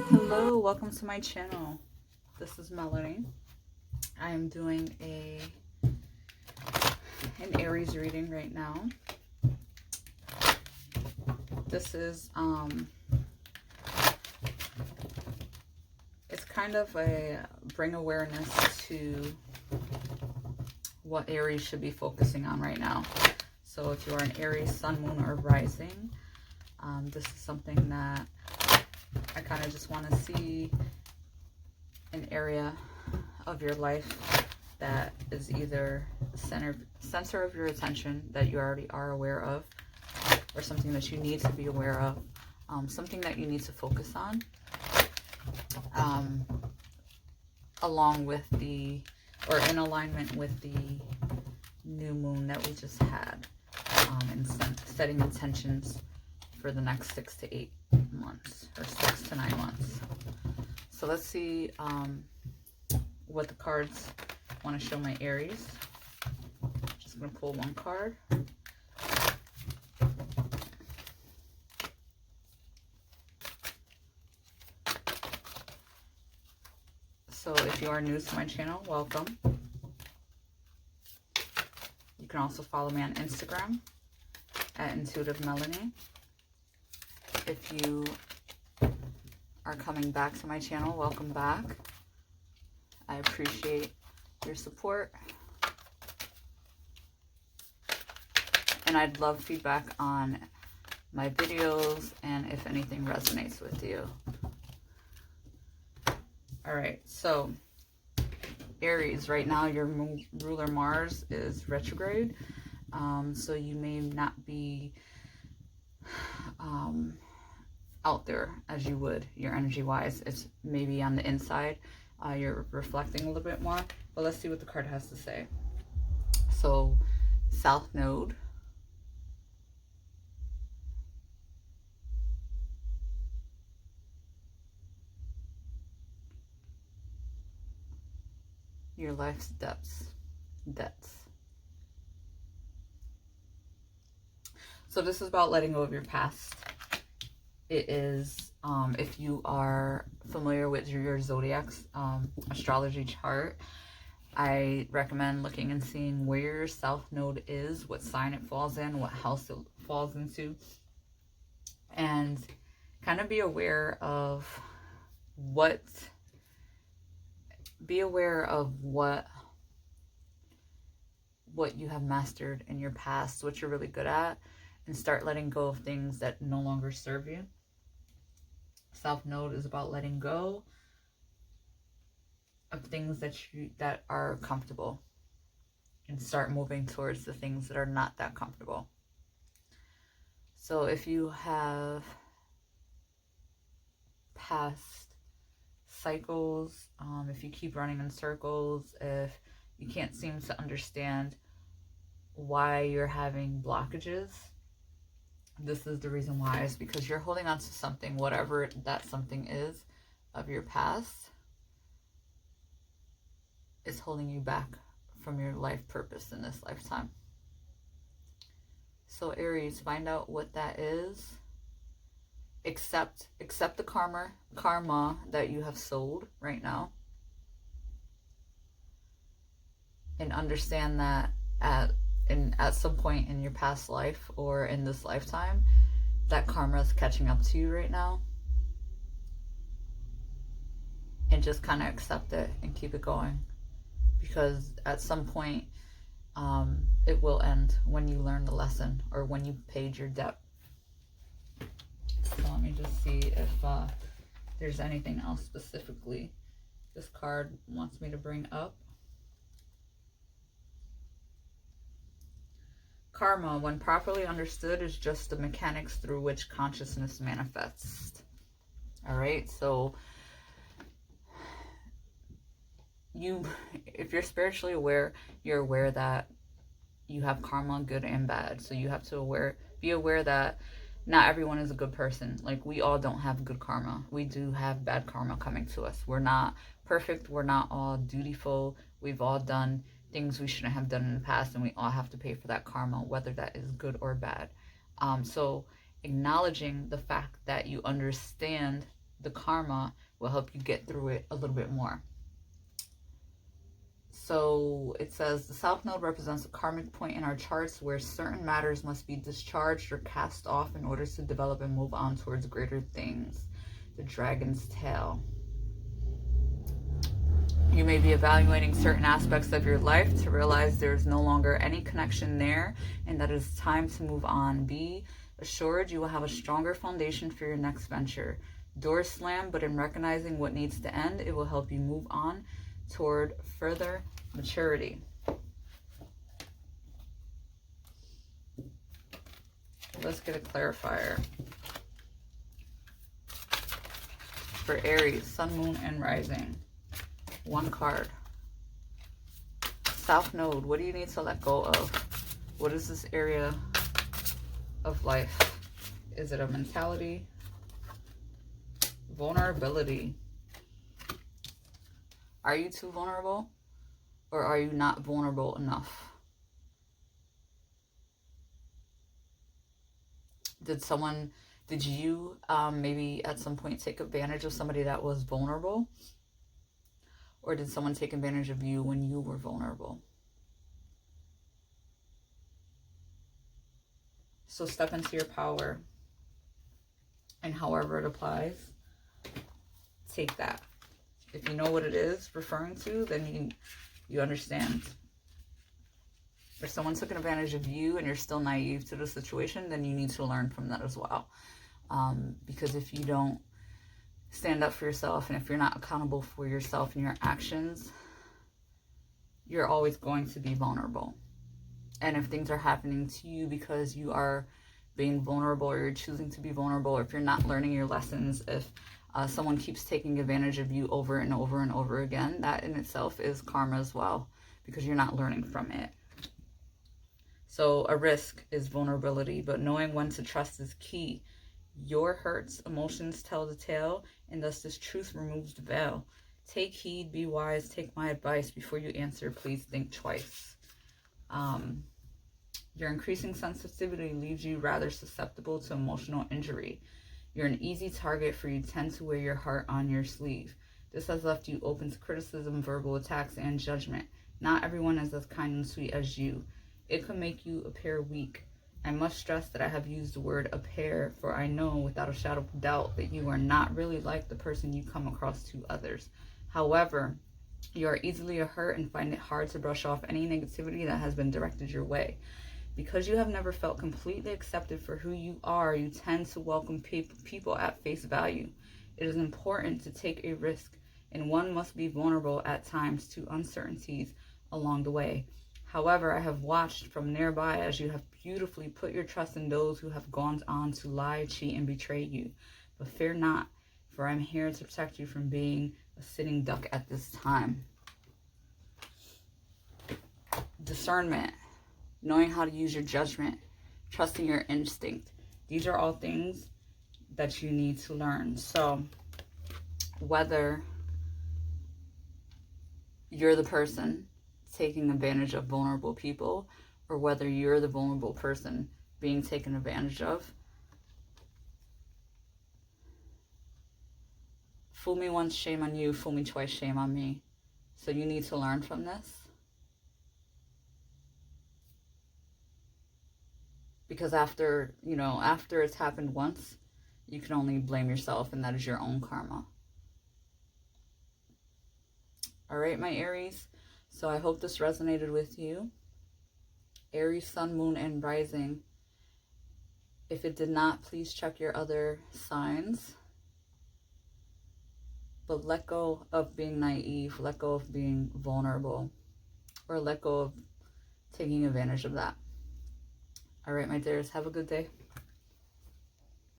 Hello, welcome to my channel. This is Melanie. I am doing an Aries reading right now. This is it's kind of a bring awareness to what Aries should be focusing on right now. So if you are an Aries sun, moon, or rising, this is something that I kind of just want to see an area of your life that is either center of your attention that you already are aware of, or something that you need to be aware of, something that you need to focus on, along with or in alignment with the new moon that we just had, and setting intentions for the next 6 to 8 months, or 6 to 9 months. So let's see what the cards want to show my Aries. Just going to pull one card. So if you are new to my channel, welcome. You can also follow me on Instagram at Intuitive Melanie. If you are coming back to my channel, welcome back. I appreciate your support. And I'd love feedback on my videos and if anything resonates with you. Alright, so Aries, right now your ruler Mars is retrograde. So you may not be out there as you would, your energy wise. It's maybe on the inside, you're reflecting a little bit more, but let's see what the card has to say. So South Node, your life's debts. So this is about letting go of your past. It is, if you are familiar with your zodiac's astrology chart, I recommend looking and seeing where your South Node is, what sign it falls in, what house it falls into, and kind of be aware of what you have mastered in your past, what you're really good at, and start letting go of things that no longer serve you. South Node is about letting go of things that are comfortable and start moving towards the things that are not that comfortable. So if you have past cycles, if you keep running in circles, if you can't seem to understand why you're having blockages, this is the reason why. It's because you're holding on to something, whatever that something is of your past, is holding you back from your life purpose in this lifetime. So Aries, find out what that is. Accept the karma that you have sold right now, and understand that at some point in your past life or in this lifetime, that karma is catching up to you right now. And just kind of accept it and keep it going, because at some point it will end when you learn the lesson or when you paid your debt. So let me just see if there's anything else specifically this card wants me to bring up. Karma, when properly understood, is just the mechanics through which consciousness manifests. All right, so if you're spiritually aware, you're aware that you have karma, good and bad. So you have to be aware that not everyone is a good person. Like, we all don't have good karma. We do have bad karma coming to us. We're not perfect. We're not all dutiful. We've all done things we shouldn't have done in the past, and we all have to pay for that karma, whether that is good or bad. So acknowledging the fact that you understand the karma will help you get through it a little bit more. So it says the South Node represents a karmic point in our charts where certain matters must be discharged or cast off in order to develop and move on towards greater things. The Dragon's Tail. You may be evaluating certain aspects of your life to realize there's no longer any connection there and that it's time to move on. Be assured you will have a stronger foundation for your next venture. Doors slam, but in recognizing what needs to end, it will help you move on toward further maturity. Let's get a clarifier for Aries, Sun, Moon, and Rising. One card. South Node, what do you need to let go of? What is this area of life? Is it a mentality? Vulnerability. Are you too vulnerable? Or are you not vulnerable enough? Did you maybe at some point take advantage of somebody that was vulnerable? Or did someone take advantage of you when you were vulnerable? So step into your power. And however it applies, take that. If you know what it is referring to, then you understand. If someone took advantage of you and you're still naive to the situation, then you need to learn from that as well. Because if you don't stand up for yourself and if you're not accountable for yourself and your actions, you're always going to be vulnerable. And if things are happening to you because you are being vulnerable or you're choosing to be vulnerable, or if you're not learning your lessons, if someone keeps taking advantage of you over and over and over again, that in itself is karma as well, because you're not learning from it. So a risk is vulnerability, but knowing when to trust is key. Your hurts, emotions tell the tale, and thus this truth removes the veil. Take heed, be wise, take my advice. Before you answer, please think twice. Your increasing sensitivity leaves you rather susceptible to emotional injury. You're an easy target, for you tend to wear your heart on your sleeve. This has left you open to criticism, verbal attacks, and judgment. Not everyone is as kind and sweet as you. It could make you appear weak. I must stress that I have used the word appear, for I know without a shadow of doubt that you are not really like the person you come across to others. However, you are easily hurt and find it hard to brush off any negativity that has been directed your way. Because you have never felt completely accepted for who you are, you tend to welcome people at face value. It is important to take a risk, and one must be vulnerable at times to uncertainties along the way. However, I have watched from nearby as you have beautifully put your trust in those who have gone on to lie, cheat, and betray you. But fear not, for I am here to protect you from being a sitting duck at this time. Discernment. Knowing how to use your judgment, trusting your instinct. These are all things that you need to learn. So whether you're the person taking advantage of vulnerable people, or whether you're the vulnerable person being taken advantage of, fool me once, shame on you. Fool me twice, shame on me. So you need to learn from this. Because after it's happened once, you can only blame yourself, and that is your own karma. All right, my Aries. So I hope this resonated with you. Aries, Sun, Moon, and Rising. If it did not, please check your other signs. But let go of being naive. Let go of being vulnerable. Or let go of taking advantage of that. All right, my dears, have a good day.